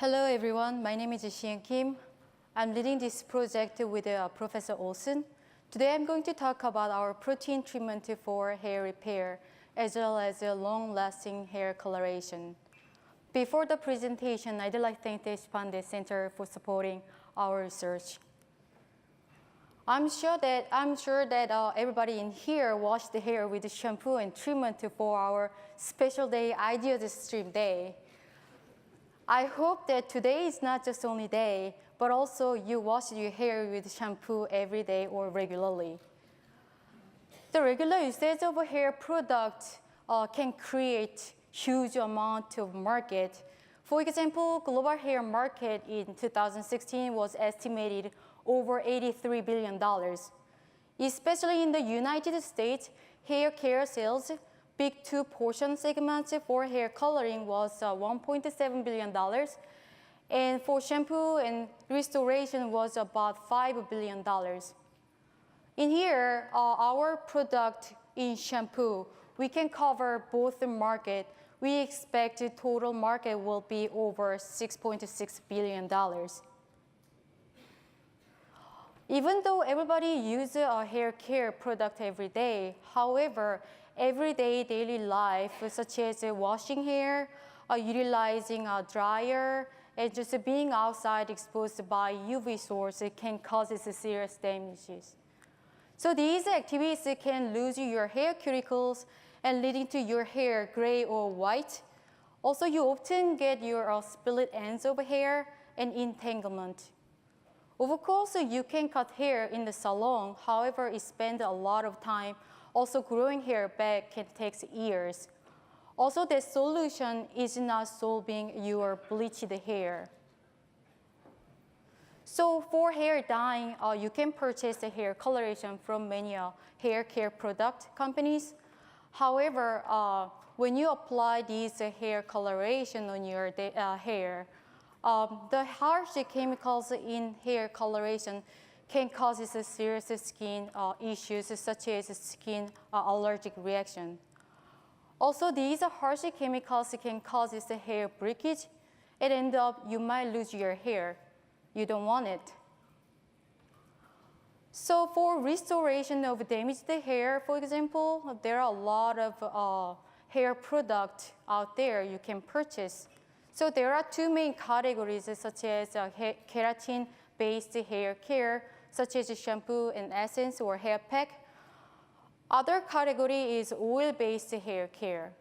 Hello everyone, my name is Xian Kim. I'm leading this project with Professor Olsen. Today I'm going to talk about our protein treatment for hair repair as well as long-lasting hair coloration. Before the presentation, I'd like to thank the Expanded Center for supporting our research. I'm sure that everybody in here washed the hair with shampoo and treatment for our special day, Ideas Stream Day. I hope that today is not just only day, but also you wash your hair with shampoo every day or regularly. The regular usage of a hair product can create huge amount of market. For example, global hair market in 2016 was estimated over $83 billion. Especially in the United States, hair care sales big two portion segments for hair coloring was $1.7 billion, and for shampoo and restoration was about $5 billion. In here, our product in shampoo, we can cover both the market. We expect the total market will be over $6.6 billion. Even though everybody uses a hair care product every day, however, everyday daily life, such as washing hair, utilizing a dryer, and just being outside exposed by UV source, it can cause serious damages. So these activities can lose your hair cuticles and leading to your hair gray or white. Also, you often get your split ends of hair and entanglement. Of course, you can cut hair in the salon. However, it spends a lot of time. Also, growing hair back can take years. Also, the solution is not solving your bleached hair. So for hair dyeing, you can purchase the hair coloration from many hair care product companies. However, when you apply these hair coloration on your hair, the harsh chemicals in hair coloration can cause serious skin issues such as skin allergic reaction. Also, these harsh chemicals can cause hair breakage, and end up you might lose your hair. You don't want it. So for restoration of damaged hair, for example, there are a lot of hair products out there you can purchase. So there are two main categories such as keratin-based hair care, such as shampoo and essence or hair pack. Other category is oil-based hair care.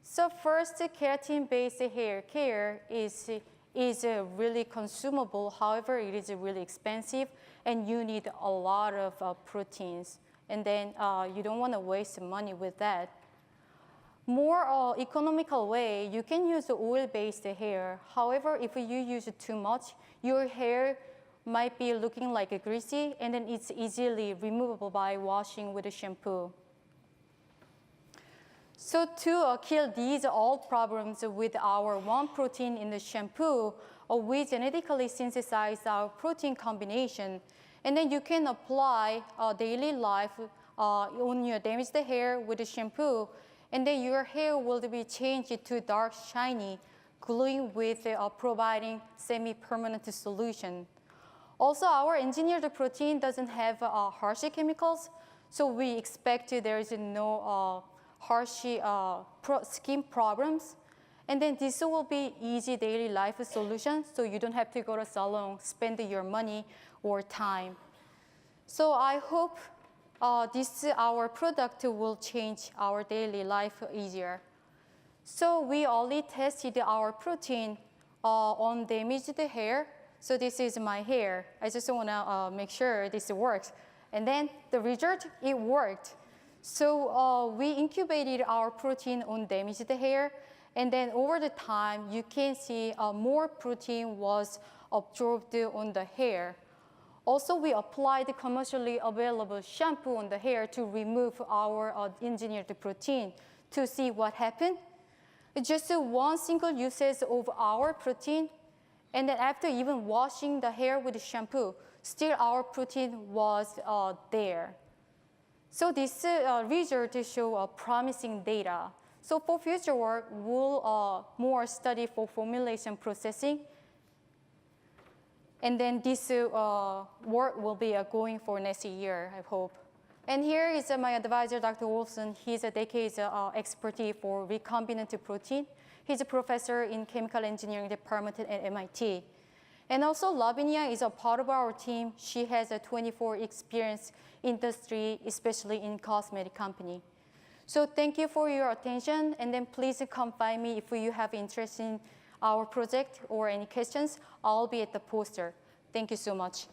So first, keratin-based hair care is really consumable. However, it is really expensive, and you need a lot of proteins. And then you don't want to waste money with that. More economical way, you can use the oil-based hair. However, if you use it too much, your hair might be looking like greasy, and then it's easily removable by washing with a shampoo. So to kill these all problems with our one protein in the shampoo, we genetically synthesize our protein combination, and then you can apply daily life on your damaged hair with the shampoo, and then your hair will be changed to dark, shiny, glowing with providing semi-permanent solution. Also, our engineered protein doesn't have harsh chemicals, so we expect there is no harsh skin problems. And then this will be easy daily life solution, so you don't have to go to salon, spend your money or time. So I hope our product will change our daily life easier. So we only tested our protein on damaged hair. So this is my hair. I just want to make sure this works. And then the result, it worked. So we incubated our protein on damaged hair. And then over the time, you can see more protein was absorbed on the hair. Also, we applied the commercially available shampoo on the hair to remove our engineered protein to see what happened. Just one single usage of our protein, and then after even washing the hair with the shampoo, still our protein was there. So this result show promising data. So for future work, we'll more study for formulation processing And then this work will be going for next year, I hope. And here is my advisor, Dr. Wolfson. He's a decades expertise for recombinant protein. He's a professor in chemical engineering department at MIT. And also Lavinia is a part of our team. She has a 24 experience industry, especially in cosmetic company. So thank you for your attention, and then please come find me if you have interest in our project or any questions. I'll be at the poster. Thank you so much.